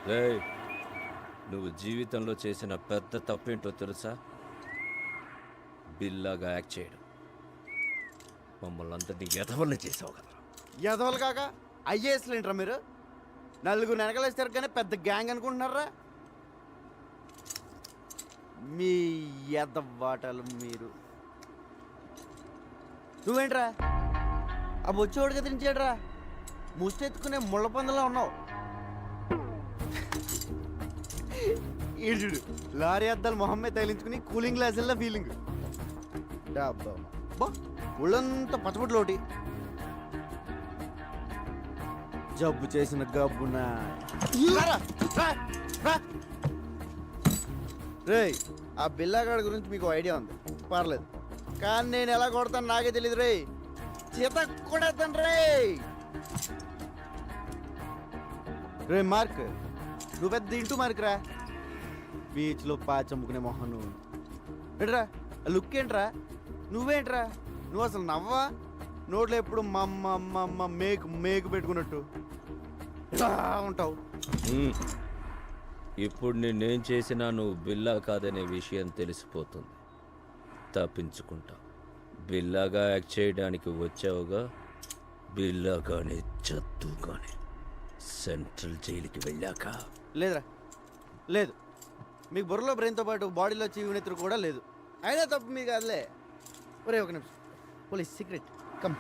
రేయ్, నువ్వు జీవితంలో చేసిన పెద్ద తప్పేంటో తెలుసా? బిల్లాగా యాక్ట్ చేయడం. మమ్మల్ని అందరినీ ఎదవల్ని చేసావు కదా. ఎదవలు కాక ఐఏఎస్లు ఏంట్రా మీరు? నలుగురు వెనకలేస్తారు కానీ పెద్ద గ్యాంగ్ అనుకుంటున్నారా? మీ ఎదవాటలు మీరు. నువ్వేంట్రా ఆ బొచ్చోడు కదిలించాడురా, ముష్టెత్తుకునే ముళ్ళ పందులా ఉన్నావు. ఈడుడు లారీ అద్దాలు మొహమ్మే తగిలించుకుని కూలింగ్ గ్లాసుల్లో ఫీలింగ్. ఒళ్ళంతా పచ్చబొట్లోటి జబ్బు చేసిన గబ్బున. రేయ్, ఆ బిల్లాగాడి గురించి మీకు ఐడియా ఉంది, పర్లేదు. కానీ నేను ఎలా కొడతాను నాకే తెలియదు రే. చేత కొడతాను రే. రే మార్క్, నువ్వు పెద్ద ఇంటూ మార్క్ రా. బీచ్లో పాచమ్ముకునే మొహం నువ్వు. ఏంట్రా లుక్ ఏంట్రా? నువ్వేంట్రా? నువ్వు అసలు నవ్వా? నోట్లో ఎప్పుడు మమ్మ మేకు మేకు పెట్టుకున్నట్టు ఉంటావు. ఇప్పుడు నేనేం చేసినా నువ్వు బిల్లా కాదనే విషయం తెలిసిపోతుంది. తప్పించుకుంటా. బిల్లాగా యాక్ట్ చేయడానికి వచ్చావుగా, బిల్లాగానే చద్దుగానే సెంట్రల్ జైలుకి వెళ్ళాక. లేదురా, లేదు. మీకు బుర్రలో బ్రెయిన్తో పాటు బాడీలో చీవునెత్తురు కూడా లేదు. అయినా తప్పు మీ కాదులే. ఒరే ఒక నిమిషం, పోలీస్ సీక్రెట్ కమ్.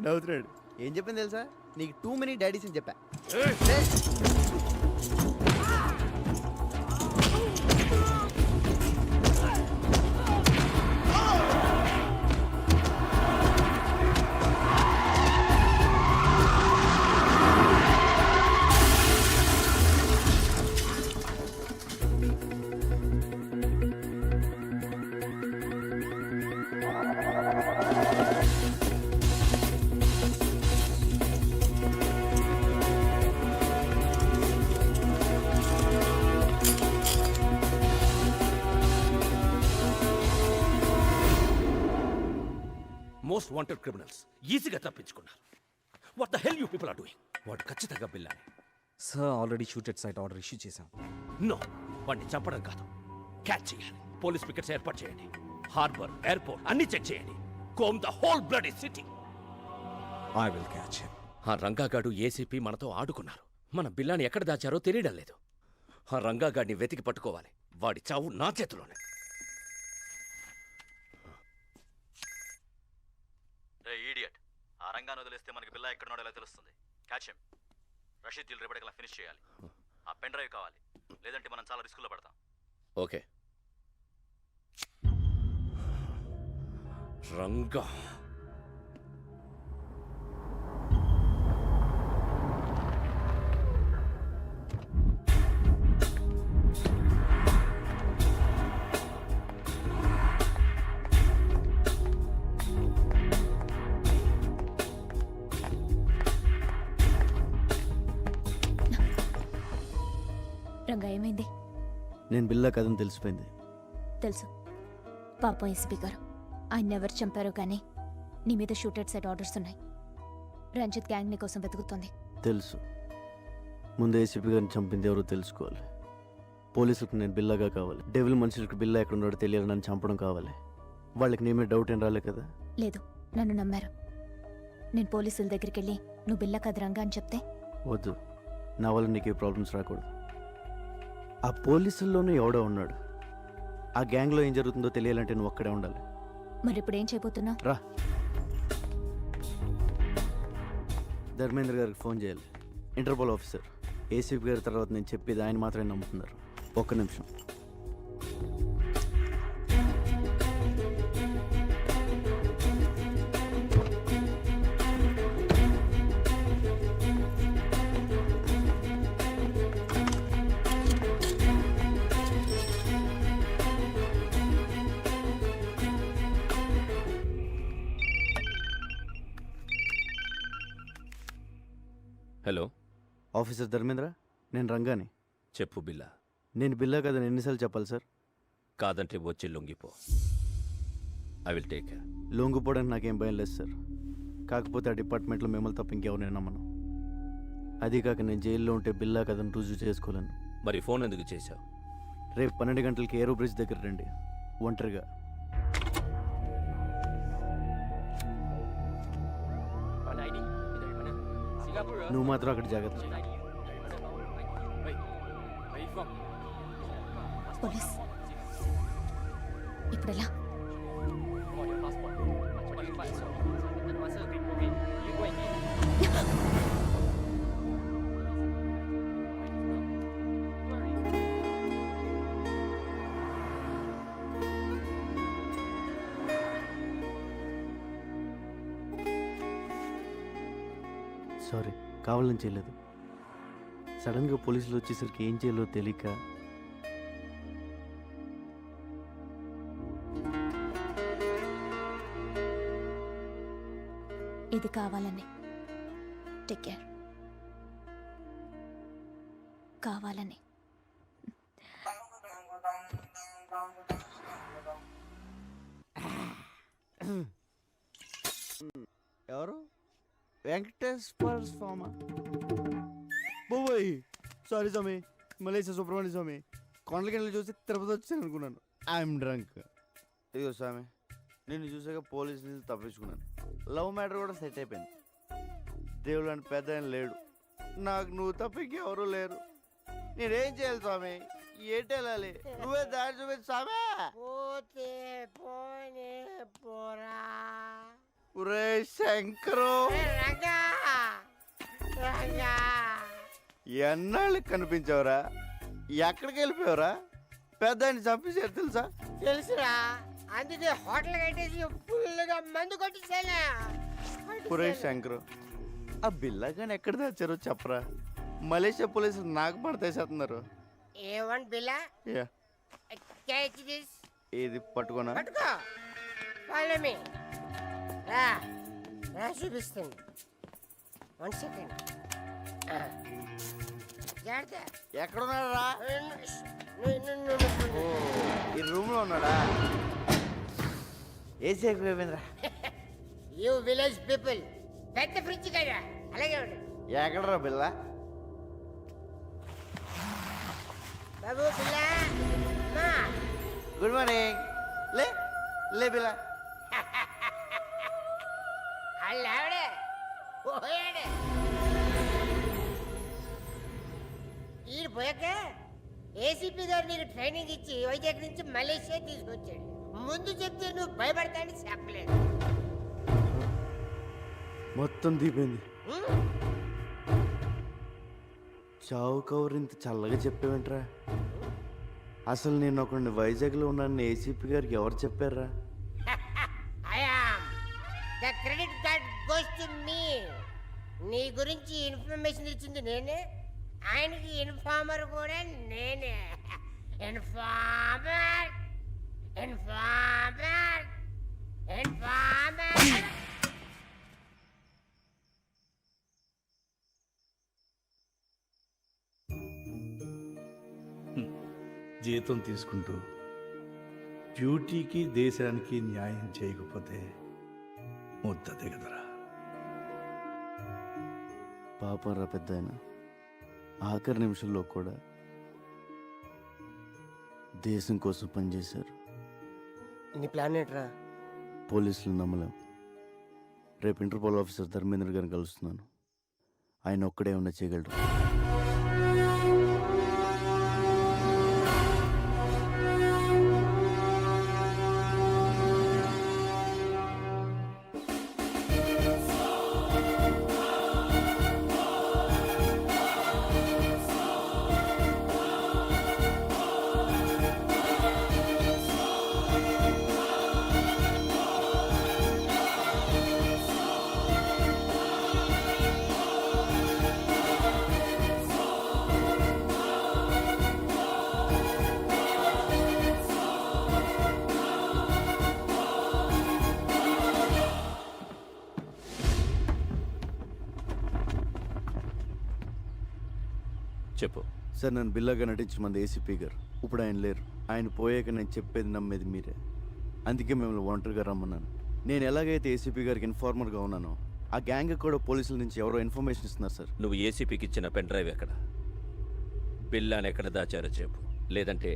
నవ్వుతున్నాడు. ఏం చెప్పింది తెలుసా? నీకు టూ మెనీ డాడీస్ అని చెప్పా. మోస్ట్ వాంటెడ్ క్రిమినల్స్ ఈజీగా తప్పించుకున్నారు. What the hell you people are doing? వాడు ఖచ్చితంగా బిల్లానే. Sir already shooted sight order issue చేశాం. నో, వాడిని చంపడం కాదు, క్యాచ్ చేయాలి. పోలీస్ పికెట్స్ ఏర్పాటు చేయండి. హార్బర్, ఎయిర్పోర్ట్ అన్ని చెక్ చేయండి. Comb the whole bloody city. I will catch him. ఆ రంగాగాడు ఏసీపీ మనతో ఆడుకున్నారు. మన బిల్లాని ఎక్కడ దాచారో తెలియడం లేదు. ఆ రంగాగాడిని వెతికి పట్టుకోవాలి. వాడి చావు నా చేతిలోనే. ఈడియట్, ఆ రంగాన్ని వదిలేస్తే మనకి బిల్లా ఎక్కడున్నాడో ఎలా తెలుస్తుంది? Catch him. రషీద్ డీల్ రేపటికల్లా ఫినిష్ చేయాలి. ఆ పెన్ డ్రైవ్ కావాలి, లేదంటే మనం చాలా రిస్కుల్లో పడతాం. ఓకే. రంగా రంగా ఏమైంది? నేను బిల్లా కథను తెలిసిపోయింది. తెలుసు. పాపం ఎస్పీ గారు ఆయన ఎవరు చంపారో కానీ నీ మీద షూటెడ్ సైట్ ఆర్డర్స్ ఉన్నాయి. రంజిత్ గ్యాంగ్ నీ కోసం వెతుకుతుంది. తెలుసు. ముందు ఏసీపీ గారిని చంపింది ఎవరో తెలుసుకోవాలి. పోలీసులకు నేను బిల్లాగా కావాలి. డెవిల్ మనుషులకు బిల్లా ఎక్కడ ఉన్నాడో తెలియాలి. నన్ను చంపడం కావాలి. వాళ్ళకి నీ మీద డౌట్ ఏం రాలే కదా? లేదు, నన్ను నమ్మారు. నేను పోలీసుల దగ్గరికి వెళ్ళి నువ్వు బిల్లా కథ రంగా అని చెప్తే వద్దు, నా వల్ల నీకు ఏ ప్రాబ్లమ్స్ రాకూడదు. ఆ పోలీసుల్లోనూ ఎవడో ఉన్నాడు. ఆ గ్యాంగ్లో ఏం జరుగుతుందో తెలియాలంటే నువ్వు అక్కడే ఉండాలి. మరి ఇప్పుడు ఏం చేయబోతున్నావు? రా, ధర్మేంద్ర గారికి ఫోన్ చేయాలి. Interpol officer. ఏసీపీ గారి తర్వాత నేను చెప్పేది ఆయన మాత్రమే నమ్ముతున్నారు. ఒక్క నిమిషం. హలో, ఆఫీసర్ ధర్మేంద్ర, నేను రంగాని. చెప్పు బిల్లా. నేను బిల్లా కదని ఎన్నిసార్లు చెప్పాలి సార్? కాదంటే వచ్చి లొంగిపో. I will take care. లొంగిపోవడానికి నాకేం భయం లేదు సార్. కాకపోతే ఆ డిపార్ట్మెంట్లో మిమ్మల్ని తప్ప ఇంకెవరిని నమ్మను. అది కాక నేను జైల్లో ఉంటే బిల్లా కథను రుజువు చేసుకోలేను. మరి ఫోన్ ఎందుకు చేశావు? రేపు 12 గంటలకి ఏరో బ్రిడ్జ్ దగ్గర రండి, ఒంటరిగా. నువ్వు మాత్రం అక్కడ జాగ్రత్త. పోలీస్ ఇప్పుడు ఎలా? సారీ, కావాలని చేయలేదు. సడన్గా పోలీసులు వచ్చేసరికి ఏం చేయాలో తెలియక. ఇది కావాలని. Take care. కావాలని. ఎవరు? వెంకటేశ్వర స్వామి. బోయ్ సారీ స్వామి, మలేషియా సుబ్రహ్మణ్య స్వామి. కొండలకి చూసి తిరుపతి వచ్చాను అనుకున్నాను. I'm drunk. ఇదిగో స్వామి, నిన్ను చూసాక పోలీసు నుంచి తప్పించుకున్నాను. లవ్ మ్యాటర్ కూడా సెట్ అయిపోయింది. దేవుడు అంటే పెద్ద ఆయన లేడు, నాకు నువ్వు తప్ప ఇంకెవరూ లేరు. నేనేం చేయాలి స్వామి? ఏంటి వెళ్ళాలి? నువ్వే దారి చూపించు స్వామి. ఒరే శంకరు, ఎన్నాళ్ళకి కనిపించావురా? ఎక్కడికి వెళ్ళిపోయావురా? పెద్ద ఆయన చంపేసారు తెలుసా? తెలుసురా, అందుకే హోటల్ కట్టేసి ఫుల్గా మందు కొట్టేసాను. ఒరే శంకరు, ఆ బిల్లగాని ఎక్కడ తెచ్చారో చెప్పరా? మలేషియా పోలీసులు నాకు పడతేసేస్తున్నారు. ఏమన్ బిల్లా? Yeah, catch this. ఇది పట్టుకోనా? పట్టుకో. Follow me. రా రా చూపిస్తాను. 1 సెకండ్. జాగ్రత్త. ఎక్కడున్నారా? నువ్వు ఈ రూమ్ లో ఉన్నాడా? ఏసీ ఎక్కువైపోయిందిరా. యూ విలేజ్ పీపుల్ పెద్ద ఫ్రిడ్జ్ కదా, అలాగే ఉండు. ఎక్కడరా బిల్ల? బాబు బిల్లా, మా గుడ్ మార్నింగ్. లే లే బిల్ల. అల్లావిడే పోయాడే. ఈయన పోయాక ఏసీపీ గారు నీకు ట్రైనింగ్ ఇచ్చి వైజాగ్ నుంచి మలేషియా తీసుకొచ్చాడు. ముందు చెప్తే నువ్వు భయపడతానని చెప్పలేదు. మొత్తం దీపోయింది. చావు కవర్ ఇంత చల్లగా చెప్పేవేంట్రా? అసలు నేను ఒకరిని వైజాగ్లో ఉన్నాను ఏసీపీ గారికి ఎవరు చెప్పారా? The credit card goes to me. నీ గురించి ఇన్ఫర్మేషన్ ఇచ్చింది నేనే, ఆయనకి ఇన్ఫార్మర్ కూడా నేనే. Informer informer informer. జీతం తీసుకుంటూ డ్యూటీకి దేశానికి న్యాయం చేయకపోతే ముద్ద దిగదరా. పాపం రా పెద్ద ఆయన, ఆఖరి నిమిషంలో కూడా దేశం కోసం పనిచేశారు. నీ ప్లాన్ ఏంట్రా? పోలీసులు నమ్మలేం. రేపు ఇంటర్పోల్ ఆఫీసర్ ధర్మేంద్ర గారిని కలుస్తున్నాను. ఆయన ఒక్కడే ఉన్న చేయగలరు. చెప్పు. సార్, నన్ను బిల్లాగా నటించమంది ఏసీపీ గారు. ఇప్పుడు ఆయన లేరు. ఆయన పోయాక నేను చెప్పేది నమ్మేది మీరే. అందుకే మిమ్మల్ని ఒంటరిగా రమ్మన్నాను. నేను ఎలాగైతే ఏసీపీ గారికి ఇన్ఫార్మర్గా ఉన్నానో ఆ గ్యాంగ్ కూడా పోలీసుల నుంచి ఎవరో ఇన్ఫర్మేషన్ ఇస్తున్నారు సార్. నువ్వు ఏసీపీకి ఇచ్చిన పెన్ డ్రైవ్ ఎక్కడ? బిల్లాని ఎక్కడ దాచారో చెప్పు, లేదంటే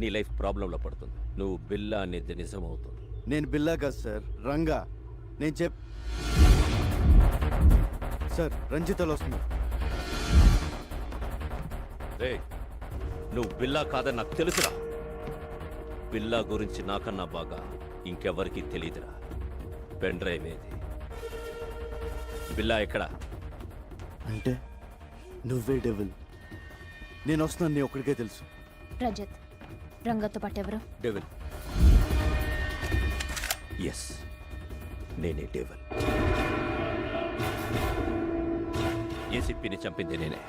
నీ లైఫ్ ప్రాబ్లంలో పడుతుంది. నువ్వు బిల్లా అనేది నిజమవుతుంది. నేను బిల్లా కాదు సార్, రంగా. నేను సార్ రంజితలో వస్తున్నా. రే, నువ్వు బిల్లా కాదని నాకు తెలుసురా. బిల్లా గురించి నాకన్నా బాగా ఇంకెవరికీ తెలియదురా. పెన్ డ్రైవ్ ఏది? బిల్లా ఎక్కడ? అంటే నువ్వే డెవిల్. నేను వస్తున్నాను, నీ ఒక్కడికే తెలుసు. రంజిత్, రంగతో పాటు ఎవరు? డెవిల్. ఎస్, నేనే డెవిల్. ఏసీపీని చంపింది నేనే.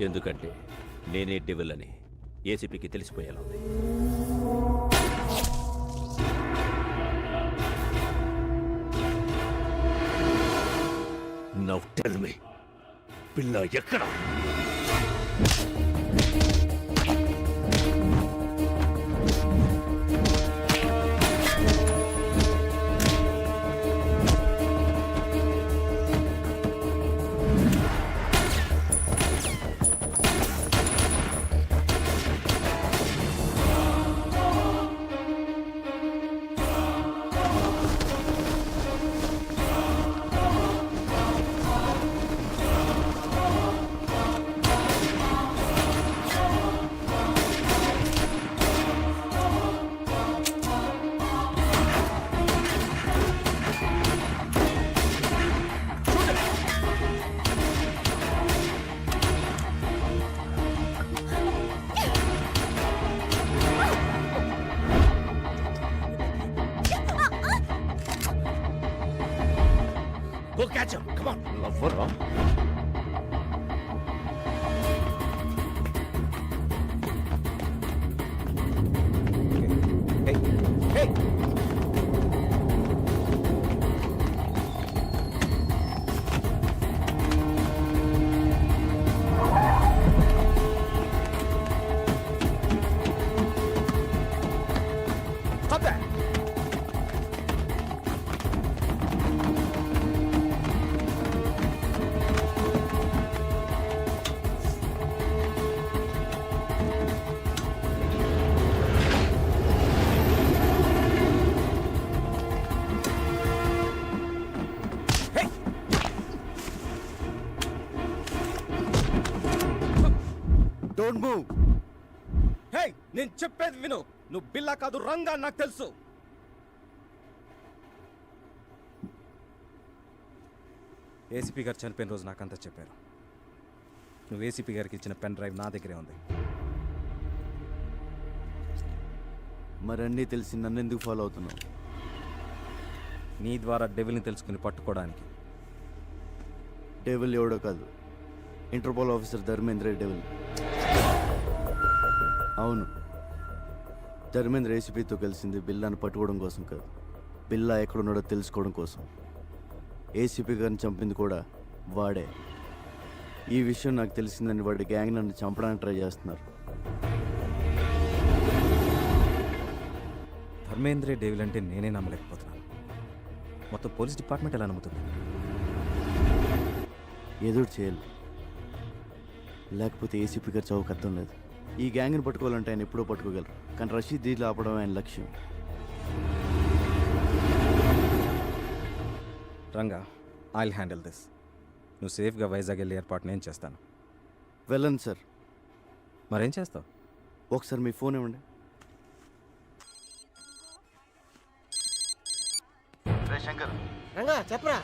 ఎందుకంటే నేనే డెవిల్ అని ఏసీపీకి తెలిసిపోయేలా ఉంది. నౌ టెల్ మీ, పిల్ల ఎక్కడ? Go catch him. Come on. Lover, huh? Hey, hey! Stop that! Don't move. Hey, నేను చెప్పేది విను. నువ్వు బిల్లా కాదు, రంగా నాకు తెలుసు. ఏసీపీ గారు చనిపోయిన రోజు నాకంతా చెప్పారు. నువ్వు ఏసీపీ గారికి ఇచ్చిన పెన్ డ్రైవ్ నా దగ్గరే ఉంది. మరన్నీ తెలిసి నన్ను ఎందుకు ఫాలో అవుతున్నావు? నీ ద్వారా డెవిల్ని తెలుసుకుని పట్టుకోవడానికి. డెవిల్ ఎవడో కాదు, ఇంటర్పోల్ ఆఫీసర్ ధర్మేంద్ర డెవిల్. అవును, ధర్మేంద్ర ఏసీపీతో కలిసింది బిల్లాను పట్టుకోవడం కోసం కాదు, బిల్లా ఎక్కడున్నాడో తెలుసుకోవడం కోసం. ఏసీపీ గారిని చంపింది కూడా వాడే. ఈ విషయం నాకు తెలిసిందని వాడి గ్యాంగ్ నన్ను చంపడానికి ట్రై చేస్తున్నారు. ధర్మేంద్రే డేవిల్ అంటే నేనే నమ్మలేకపోతున్నాను. మొత్తం పోలీస్ డిపార్ట్మెంట్ ఎలా నమ్ముతుంది? ఎదురు చేయాలి, లేకపోతే ఏసీపీ గారు చౌక అర్థం లేదు. ఈ గ్యాంగ్ని పట్టుకోవాలంటే ఆయన ఎప్పుడో పట్టుకోగలరు, కానీ రషీద్ దీంట్లో ఆపడం ఆయన లక్ష్యం. Ranga, I'll handle this. నువ్వు సేఫ్గా వైజాగ్ వెళ్ళే ఏర్పాటు నేను చేస్తాను. వెళ్ళండి సార్. మరేం చేస్తావు? ఒకసారి మీ ఫోన్ ఇవ్వండి. శంకర్, రంగా చెప్పరా.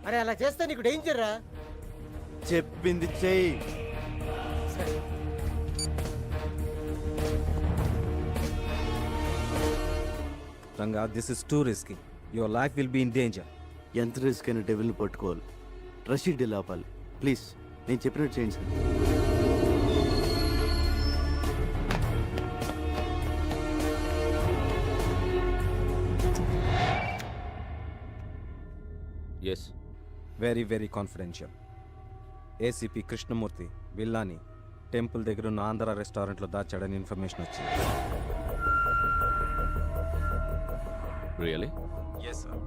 అరే అలా చేస్తే నీకు డేంజర్ రా. చెప్పింది చెయ్యి. Ranga, this is too risky. Your life will be in danger. ఎంత రిస్క్ అయినా డెవిల్ని పట్టుకోవాలి, రషీద్ డీల్ ఆపాలి. ప్లీజ్ నేను చెప్పినట్టు చేయండి sir. Yes, very very confidential. ACP Krishnamurthy బిల్లాని టెంపుల్ దగ్గర ఉన్న ఆంధ్ర రెస్టారెంట్లో దాచాడని ఇన్ఫర్మేషన్ వచ్చింది. రియలీ? Yes sir.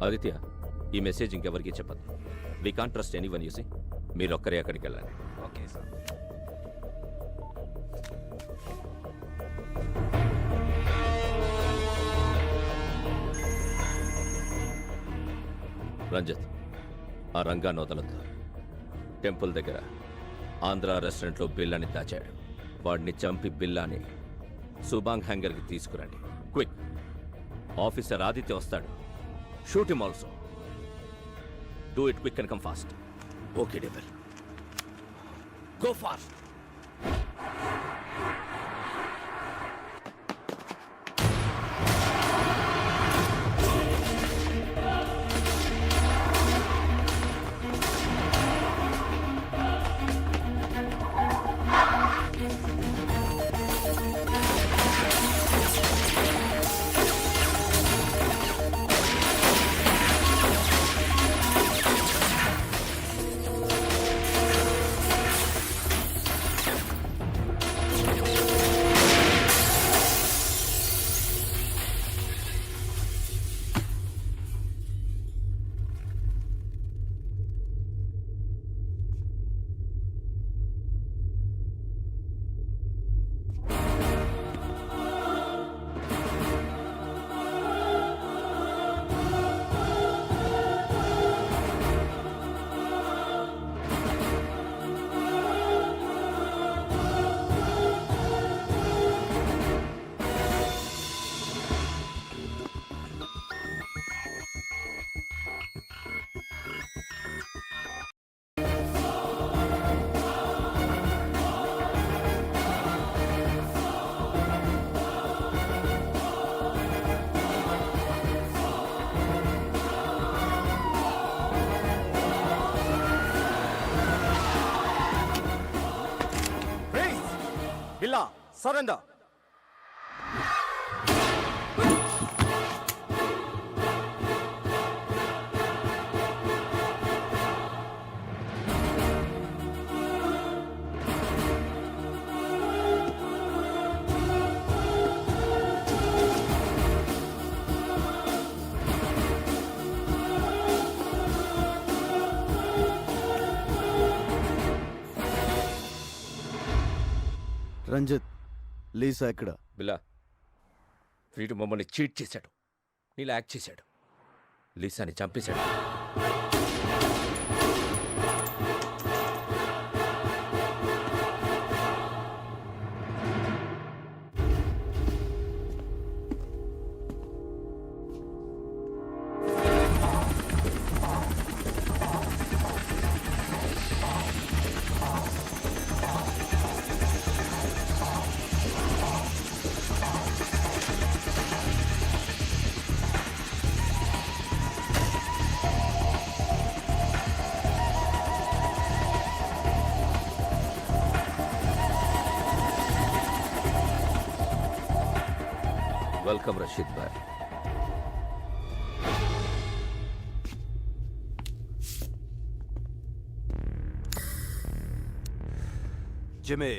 ఆదిత్య, ఈ మెసేజ్ ఇంకెవరికి చెప్పదు. We can't trust anyone. You see మీరు ఒక్కరే అక్కడికి వెళ్ళండి. Okay sir. రంజిత్, ఆ రంగాన్ని వదలొద్దు. టెంపుల్ దగ్గర ఆంధ్ర రెస్టారెంట్లో బిల్లాని దాచాడు. వాడిని చంపి బిల్లాని సుబాంగ్ హ్యాంగర్కి తీసుకురండి. క్విక్. ఆఫీసర్ ఆదిత్య వస్తాడు. Shoot him also. Do it quick and come fast. Okay devil, go fast. Billa, surrender. Ranjith, Lisa ఎక్కడ? బిల్లా, వీడు మమ్మల్ని చీట్ చేశాడు. నీలా యాక్ట్ చేశాడు. లీసాని చంపేశాడు. వెల్కమ్ రషీద్ భాయ్. జిమే,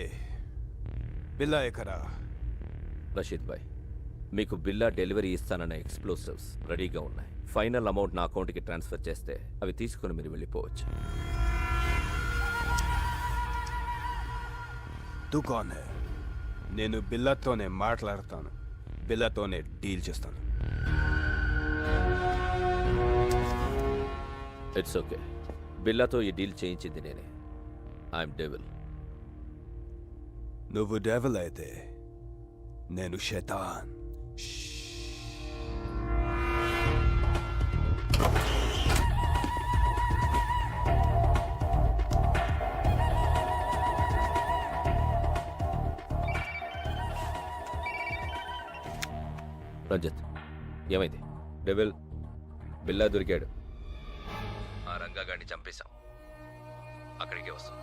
బిల్లా ఎక్కడా? రషీద్ భాయ్, మీకు బిల్లా డెలివరీ ఇస్తానన్న ఎక్స్ప్లోసివ్స్ రెడీగా ఉన్నాయి. ఫైనల్ అమౌంట్ నా అకౌంట్కి ట్రాన్స్ఫర్ చేస్తే అవి తీసుకుని మీరు వెళ్ళిపోవచ్చు. తూ కాన్ హై? నేను బిల్లాతోనే మాట్లాడతాను. బిల్లాతోనే డీల్ చేస్తాను. It's okay. బిల్లాతో ఈ డీల్ చేయించింది నేనే. I'm devil. నువ్వు డెవిల్ అయితే నేను శైతాన్. రంజిత్, ఏమైంది? డెవిల్, బిల్లా దొరికాడు. ఆ రంగా గాడిని చంపేశాం. అక్కడికే వస్తాం.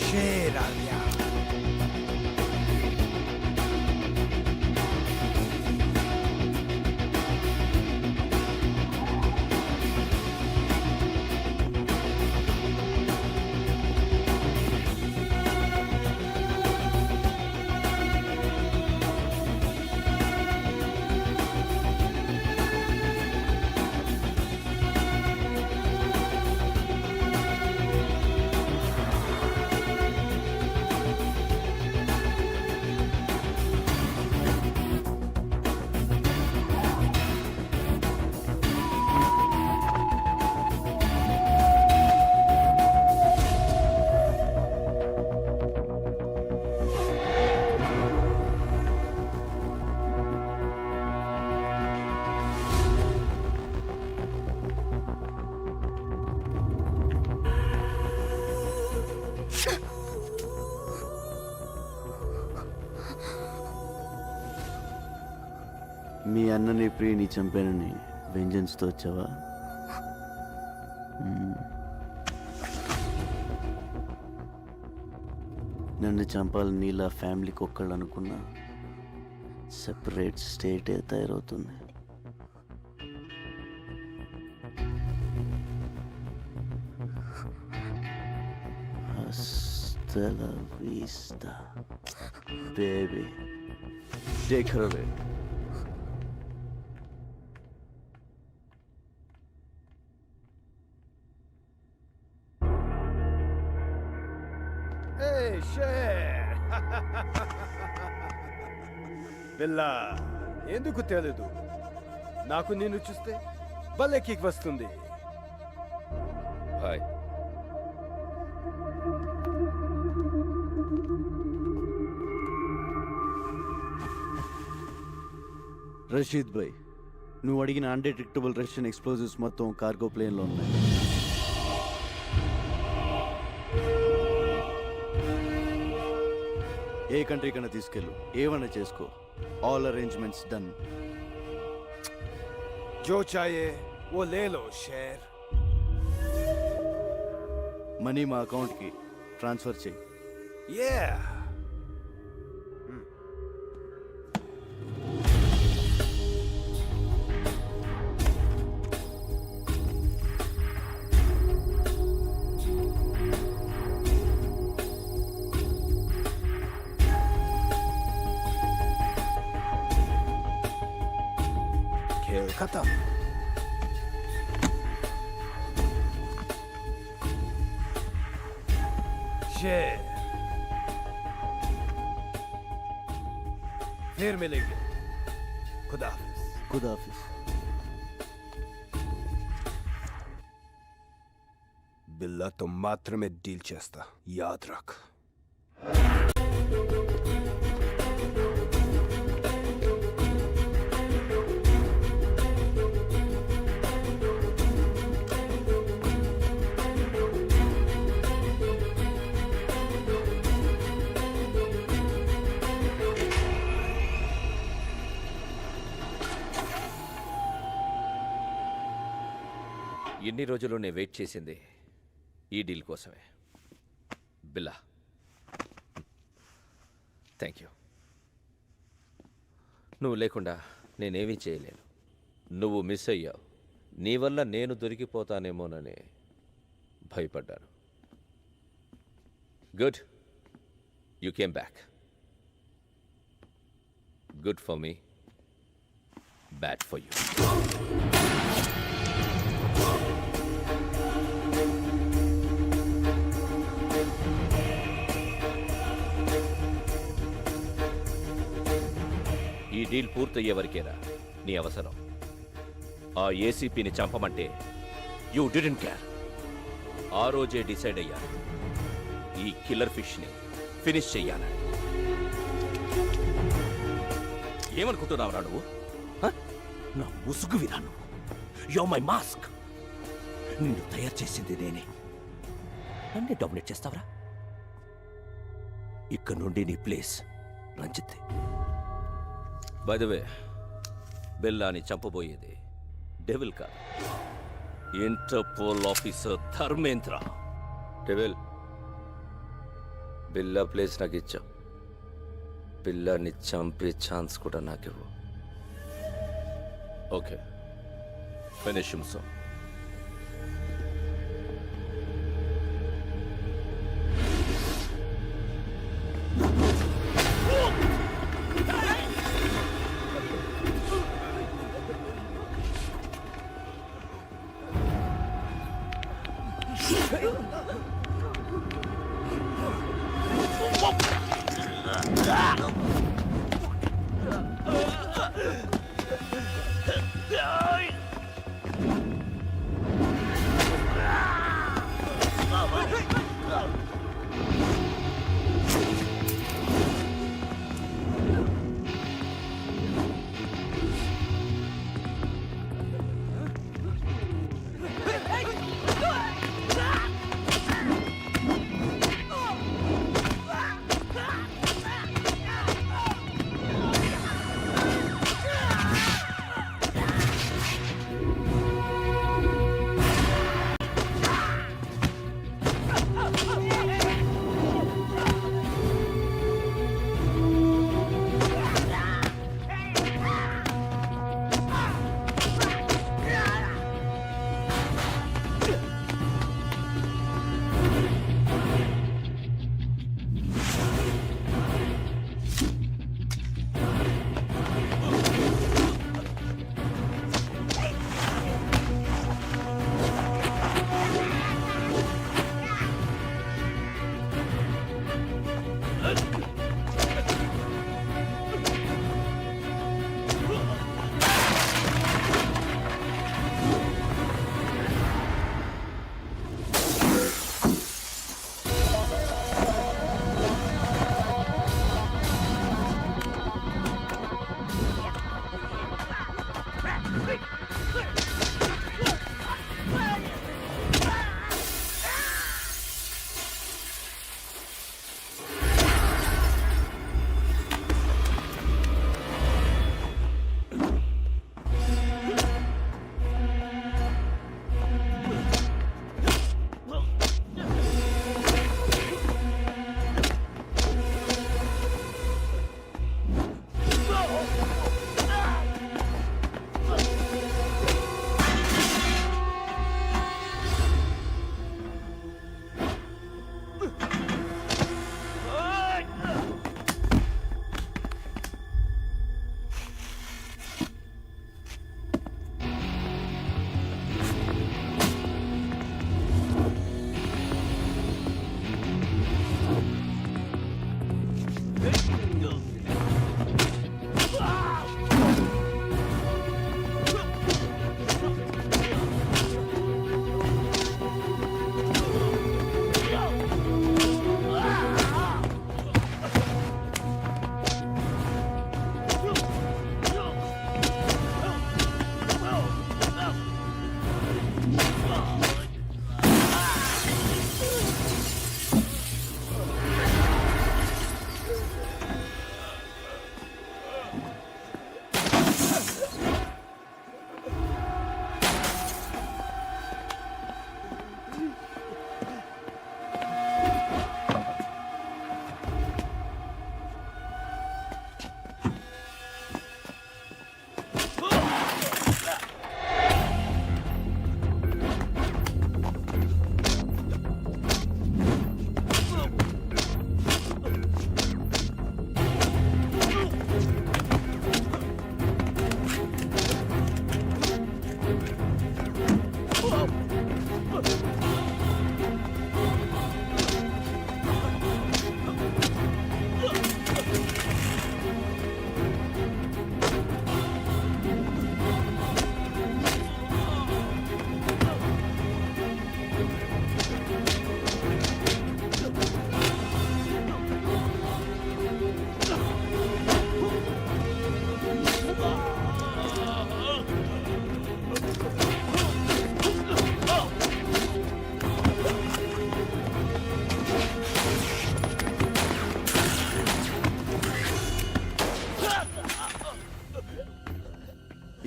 शेर आ गया. మీ అన్నని ప్రియని చంపానని వెంజన్స్తో వచ్చావా? నన్ను చంపాలని నీలా ఫ్యామిలీకి ఒక్కళ్ళు అనుకున్నా సెపరేట్ స్టేటే తయారవుతుంది. Hasta la vista, baby. Take her away. పిల్ల ఎందుకు తెలీదు? నాకు నిన్ను చూస్తే భలే కిక్ వస్తుంది. హాయ్. రషీద్ భాయ్, నువ్వు అడిగిన అన్డిటెక్టబుల్ రష్యన్ ఎక్స్ప్లోజివ్స్ మొత్తం కార్గో ప్లేన్లో ఉన్నాయి. ఏ కంట్రీ కన్నా తీసుకెళ్ళు, ఏమన్నా చేసుకో. All arrangements done. जो चाहिए वो ले लो शेर. మనీ మా అకౌంట్కి ట్రాన్స్ఫర్ చేయి. Yeah. खेल खत्म. शेर फिर मिलेंगे. खुदा हाफिज. ఖుదాఫిజ్. బిల్లాతో మాత్రమే డీల్ చేస్తా, యాద్ రఖ్. ఎన్ని రోజులు నేను వెయిట్ చేసింది ఈ డీల్ కోసమే. బిల్లా, థ్యాంక్ యూ. నువ్వు లేకుండా నేనేమీ చేయలేను. నువ్వు మిస్ అయ్యావు. నీ వల్ల నేను దొరికిపోతానేమోనని భయపడ్డాను. Good, you came back. Good for me, bad for you. ఈ డీల్ పూర్తయ్యే వరకేరా నీ అవసరం. ఆ ఏసీపీని చంపమంటే యూ డిడెంట్ కేర్. ఆ రోజే డిసైడ్ అయ్యాను ఈ కిల్లర్ ఫిష్ని ఫినిష్ చెయ్యాలని. ఏమనుకుంటున్నావురా నువ్వు? నా ముసుగు విరా నువ్వు. Yo my mask. నిన్ను తయారు చేసింది నేనే. నన్నే డామినేట్ చేస్తావరా? ఇక్కడ నుండి నీ place Ranjith. By the way, బెల్లాని చంపబోయేది డెవిల్ కాదు, Interpol officer Dharmendra. Devil Billa place నాకు ఇచ్చావు. పిల్లాన్ని చంపే ఛాన్స్ కూడా నాకివ్వు. Okay, finish him so.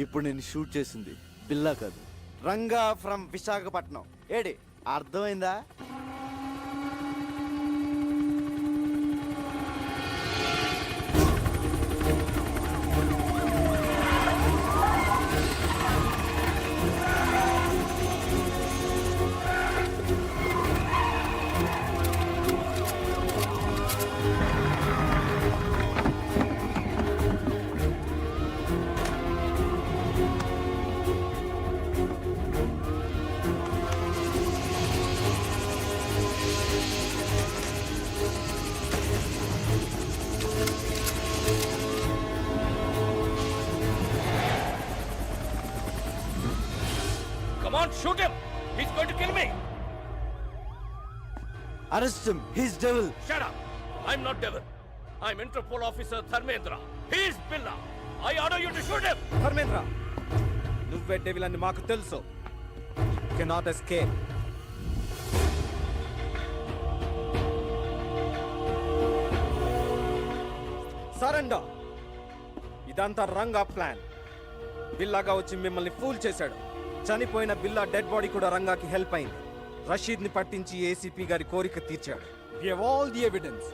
ఇప్పుడు నేను షూట్ చేసింది బిల్లా కాదు, రంగా ఫ్రమ్ విశాఖపట్నం. ఏడి అర్థమైందా? Shoot him! He's going to kill me! Arrest him, his devil. Shut up! I'm not devil. I'm Interpol officer Dharmendra. He's Billa. I order you to shoot him! Dharmendra, నువ్వే devil అని మాకు తెలుసు. Cannot escape. Surrender. ఇదంతా Ranga plan. బిల్లాగా వచ్చి మిమ్మల్ని pool చేశాడు. చనిపోయిన బిల్లా dead body కూడా రంగాకి హెల్ప్ అయింది. రషీద్ ని పట్టించి ఏసీపీ గారి కోరిక తీర్చాడు. We have all the evidence.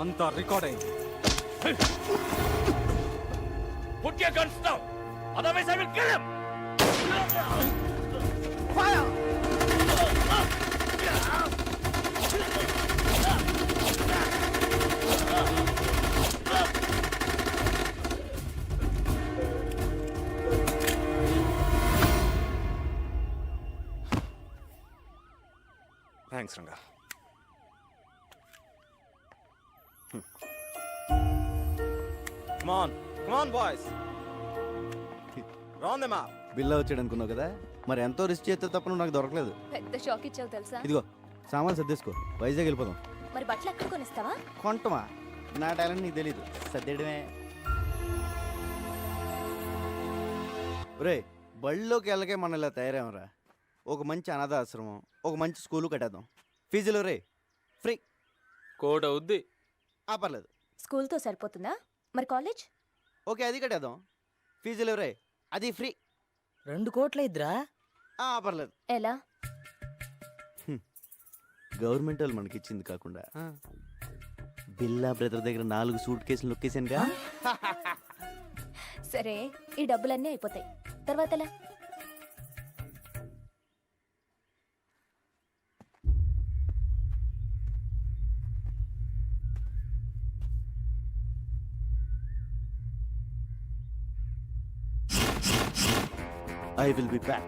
అంతా రికార్డ్ అయింది. Put your guns down! Otherwise I will kill him! Thanks Ranga. Come on, come on boys. Round them up. బిల్లా వచ్చాడు అనుకున్నావు కదా, మరి ఎంతో రిస్క్ చేస్తే తప్ప నువ్వు నాకు దొరకలేదు. పెద్ద షాక్ ఇచ్చావు తెలుసా? ఇదిగో సామాన్లు సర్దేసుకో, వైజాగ్ వెళ్ళిపోదాం. మరి బట్టలు ఎక్కడ కొనిస్తావా? కొంటమా? నా టాలెంట్ నీకు తెలీదు, సర్దేయడమే. ఒరే, బళ్ళలోకి వెళ్ళకే మనం ఇలా తయారేమరా. ఒక మంచి అనాథ ఆశ్రమం, ఒక మంచి స్కూలు కట్టేద్దాం. ఫీజులు రే ఫ్రీ. కోడ్ అవుద్ది. పర్లేదు. స్కూల్తో సరిపోతుందా? మరి కాలేజ్? ఓకే, అది కట్టేద్దాం. ఫీజులు రే, అది ఫ్రీ. 2 కోట్ల ఇద్దరా? పర్లేదు. ఎలా? గవర్నమెంట్ వాళ్ళు మనకి ఇచ్చింది కాకుండా బిల్లా బ్రదర్ దగ్గర 4 సూట్ కేసులు నొక్కేసానుగా. సరే, ఈ డబ్బులన్నీ అయిపోతాయి. తర్వాత ఎలా? I will be back.